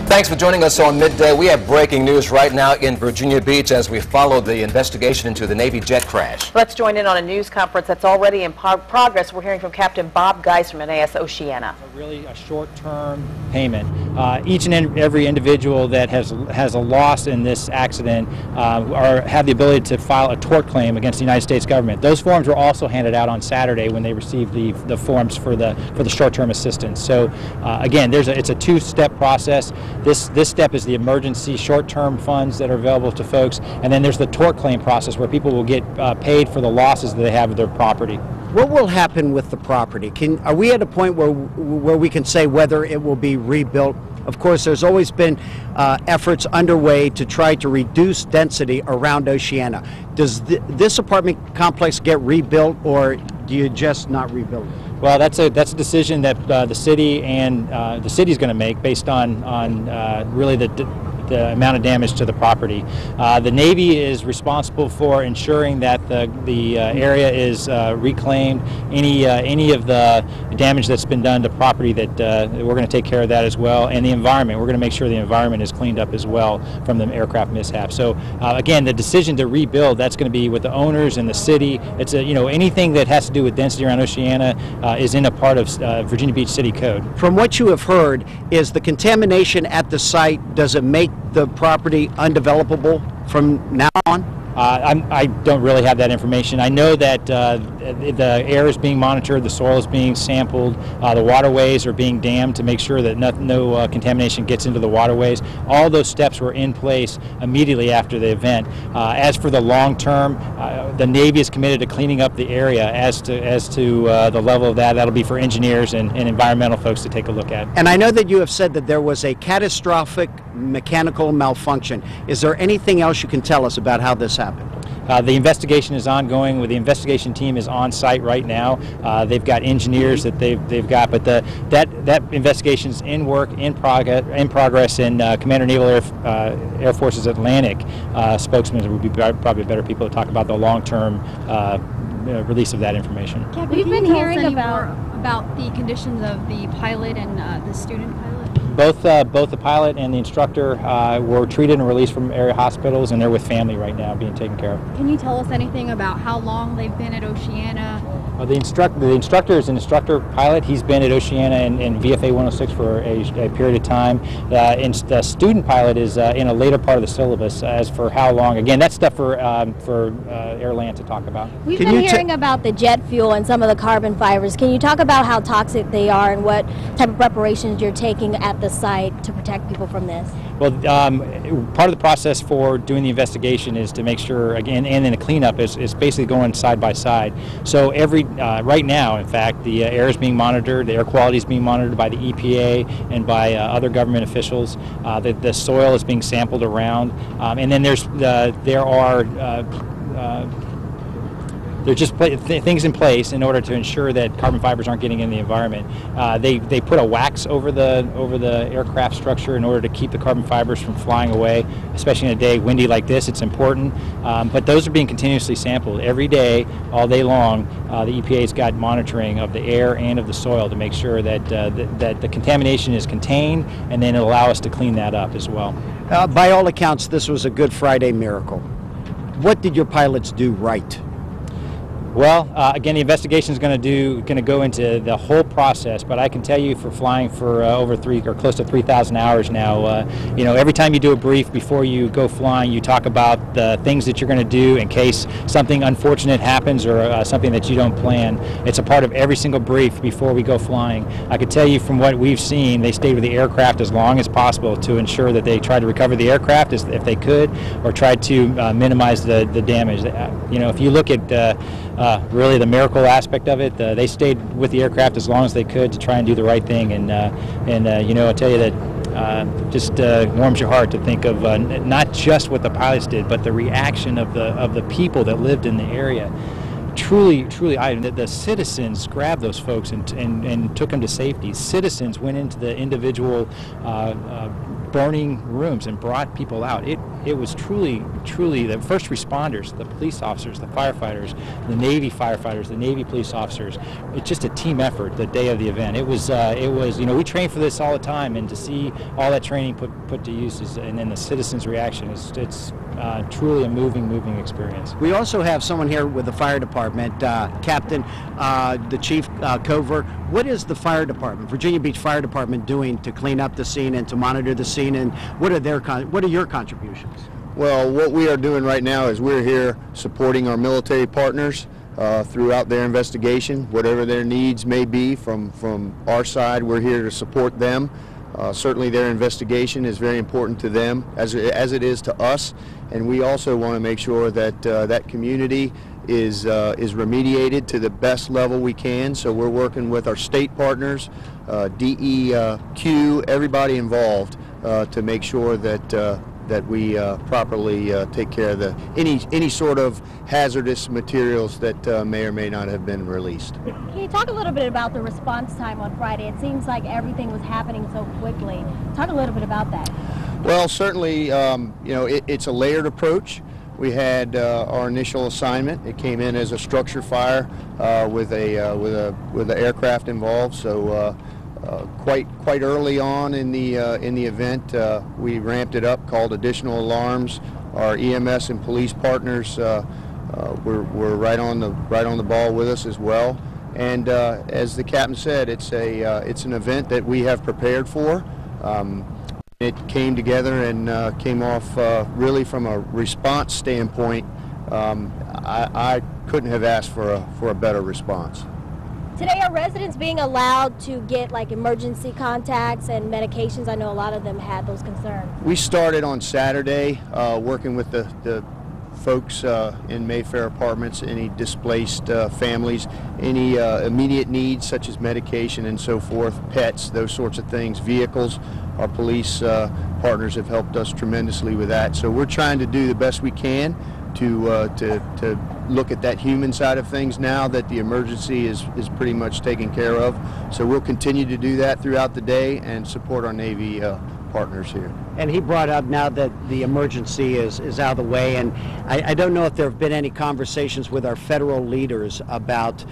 Thanks for joining us on Midday. We have breaking news right now in Virginia Beach as we follow the investigation into the Navy jet crash. Let's join in on a news conference that's already in progress. We're hearing from Captain Bob Geis from NAS Oceana. Really a short-term payment. Each and every individual that has a loss in this accident have the ability to file a tort claim against the United States government. Those forms were also handed out on Saturday when they received the forms for the short-term assistance. So again, it's a two-step process. This step is the emergency short-term funds that are available to folks, and then there's the tort claim process where people will get paid for the losses that they have of their property. What will happen with the property? Are we at a point where we can say whether it will be rebuilt? Of course, there's always been efforts underway to try to reduce density around Oceana. Does this apartment complex get rebuilt, or do you just not rebuild it? Well, that's a decision that the city and the city is going to make based on really the amount of damage to the property. The Navy is responsible for ensuring that the area is reclaimed. Any of the damage that's been done to property, that we're going to take care of that as well, and the environment. We're going to make sure the environment is cleaned up as well from the aircraft mishap. So again, the decision to rebuild, that's going to be with the owners and the city. It's anything that has to do with density around Oceana is in a part of Virginia Beach City Code. From what you have heard, is the contamination at the site, does it make the property undevelopable from now on? I don't really have that information. I know that the air is being monitored, the soil is being sampled, the waterways are being dammed to make sure that no contamination gets into the waterways. All those steps were in place immediately after the event. As for the long term, the Navy is committed to cleaning up the area. As to the level of that'll be for engineers and environmental folks to take a look at. And I know that you have said that there was a catastrophic mechanical malfunction. Is there anything else you can tell us about how this happened? The investigation is ongoing. The investigation team is on site right now. They've got engineers that they've got, but that investigation is in work, in progress. And Commander Naval Air Force's Atlantic spokesman would be probably better people to talk about the long-term release of that information. We've been hearing about the conditions of the pilot and the student pilot. Both the pilot and the instructor were treated and released from area hospitals, and they're with family right now, being taken care of. Can you tell us anything about how long they've been at Oceana? Well, the instructor is an instructor pilot. He's been at Oceana and VFA 106 for a period of time. And the student pilot is in a later part of the syllabus. As for how long, again, that's stuff for Airland to talk about. We've been hearing about the jet fuel and some of the carbon fibers. Can you talk about how toxic they are and what type of preparations you're taking at the site to protect people from this? Well, part of the process for doing the investigation is to make sure, again, and then the cleanup is basically going side by side. So right now, in fact, the air is being monitored, the air quality is being monitored by the EPA and by other government officials. The soil is being sampled around, and then there are just things in place in order to ensure that carbon fibers aren't getting in the environment. They put a wax over the aircraft structure in order to keep the carbon fibers from flying away, especially in a day windy like this. It's important, but those are being continuously sampled every day, all day long. The EPA's got monitoring of the air and of the soil to make sure that the contamination is contained, and then it'll allow us to clean that up as well. By all accounts, this was a Good Friday miracle. What did your pilots do right? Well, again, the investigation is going to go into the whole process, but I can tell you, for flying for over close to 3,000 hours now, every time you do a brief before you go flying, you talk about the things that you're going to do in case something unfortunate happens or something that you don't plan. It's a part of every single brief before we go flying. I can tell you from what we've seen, they stayed with the aircraft as long as possible to ensure that they tried to recover the aircraft if they could, or tried to minimize the damage. If you look at really the miracle aspect of it, they stayed with the aircraft as long as they could to try and do the right thing, and I'll tell you that just warms your heart to think of not just what the pilots did, but the reaction of the people that lived in the area. truly, the citizens grabbed those folks and took them to safety. Citizens went into the individual burning rooms and brought people out. It was truly the first responders, the police officers, the firefighters, the Navy firefighters, the Navy police officers. It's just a team effort the day of the event. It was we train for this all the time, and to see all that training put to use and then the citizens' reaction it's truly a moving experience. We also have someone here with the fire department, Captain, the Chief Cover. What is the fire department, Virginia Beach Fire Department, doing to clean up the scene and to monitor the scene, and what are your contributions? Well, what we are doing right now is we're here supporting our military partners throughout their investigation, whatever their needs may be from our side. We're here to support them. Certainly their investigation is very important to them as it is to us, and we also want to make sure that that community is remediated to the best level we can. So we're working with our state partners, DEQ, everybody involved to make sure that we properly take care of any sort of hazardous materials that may or may not have been released. Can you talk a little bit about the response time on Friday? It seems like everything was happening so quickly. Talk a little bit about that. Well, certainly, it's a layered approach. We had our initial assignment. It came in as a structure fire with an aircraft involved. So quite early on in the event, we ramped it up, called additional alarms. Our EMS and police partners were right on the ball with us as well. And as the captain said, it's an event that we have prepared for. It came together and came off really from a response standpoint. I couldn't have asked for a better response. Today, are residents being allowed to get like emergency contacts and medications? I know a lot of them had those concerns. We started on Saturday working with the folks in Mayfair Apartments, any displaced families, any immediate needs such as medication and so forth, pets, those sorts of things, vehicles. Our police partners have helped us tremendously with that. So we're trying to do the best we can to look at that human side of things now that the emergency is pretty much taken care of. So we'll continue to do that throughout the day and support our Navy partners here. And he brought up now that the emergency is out of the way, and I don't know if there have been any conversations with our federal leaders about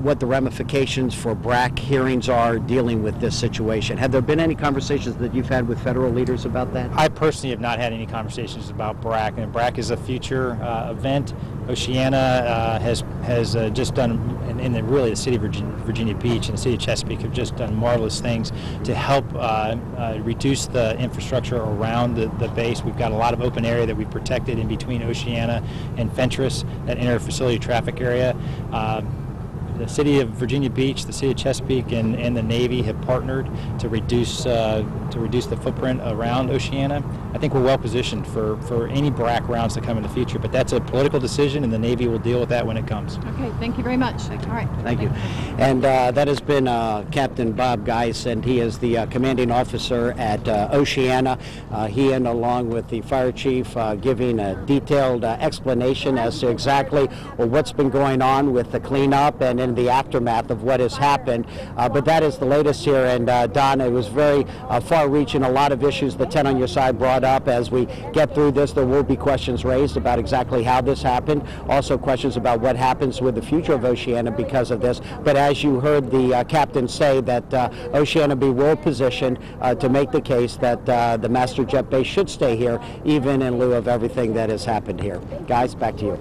what the ramifications for BRAC hearings are dealing with this situation. Have there been any conversations that you've had with federal leaders about that? I personally have not had any conversations about BRAC, and BRAC is a future event. Oceana has just done, and really the city of Virginia Beach and the city of Chesapeake have just done marvelous things to help reduce the infrastructure around the base. We've got a lot of open area that we protected in between Oceana and Fentress, that inter-facility traffic area. The city of Virginia Beach, the city of Chesapeake, and the Navy have partnered to reduce the footprint around Oceana. I think we're well positioned for any BRAC rounds to come in the future, but that's a political decision, and the Navy will deal with that when it comes. Okay, thank you very much. All right. Thank you. And that has been Captain Bob Geis, and he is the commanding officer at Oceana. He, and along with the fire chief, giving a detailed explanation as to exactly what's been going on with the cleanup and in the aftermath of what has happened. But that is the latest here, and Don, it was very far-reaching. A lot of issues that 10 on your side brought up. As we get through this, there will be questions raised about exactly how this happened, also questions about what happens with the future of Oceana because of this. But as you heard the captain say, that Oceana be well positioned to make the case that the master jet base should stay here, even in lieu of everything that has happened here. Guys, back to you.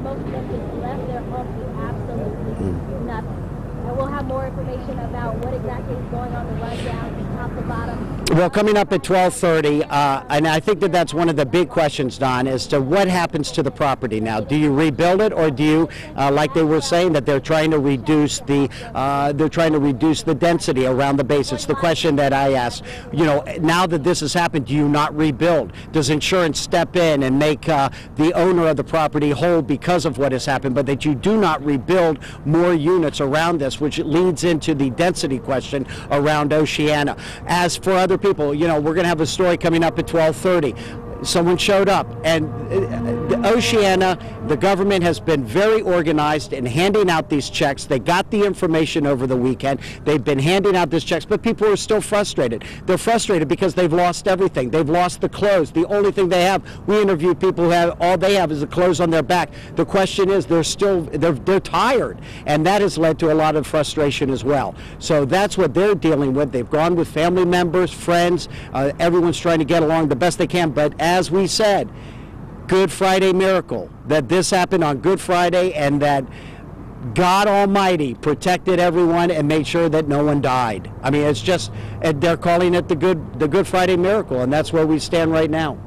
Most of them just left their homes with absolutely nothing. And we'll have more information about what exactly is going on, the rundown from top to bottom. Well, coming up at 12:30, and I think that's one of the big questions, Don, as to what happens to the property now. Do you rebuild it, or do you, like they were saying, that they're trying to reduce the density around the base? It's the question that I asked. You know, now that this has happened, do you not rebuild? Does insurance step in and make the owner of the property whole because of what has happened, but that you do not rebuild more units around this, which leads into the density question around Oceana. As for other people, you know, we're going to have a story coming up at 12:30. someone showed up, and Oceana, the government has been very organized in handing out these checks. They got the information over the weekend. They've been handing out these checks, but people are still frustrated. They're frustrated because they've lost everything. They've lost the clothes. The only thing they have, we interviewed people who have, all they have is the clothes on their back. The question is, they're tired, and that has led to a lot of frustration as well. So that's what they're dealing with. They've gone with family members, friends, everyone's trying to get along the best they can, but as we said, Good Friday miracle, that this happened on Good Friday and that God Almighty protected everyone and made sure that no one died. I mean, it's just, they're calling it the Good Friday miracle, and that's where we stand right now.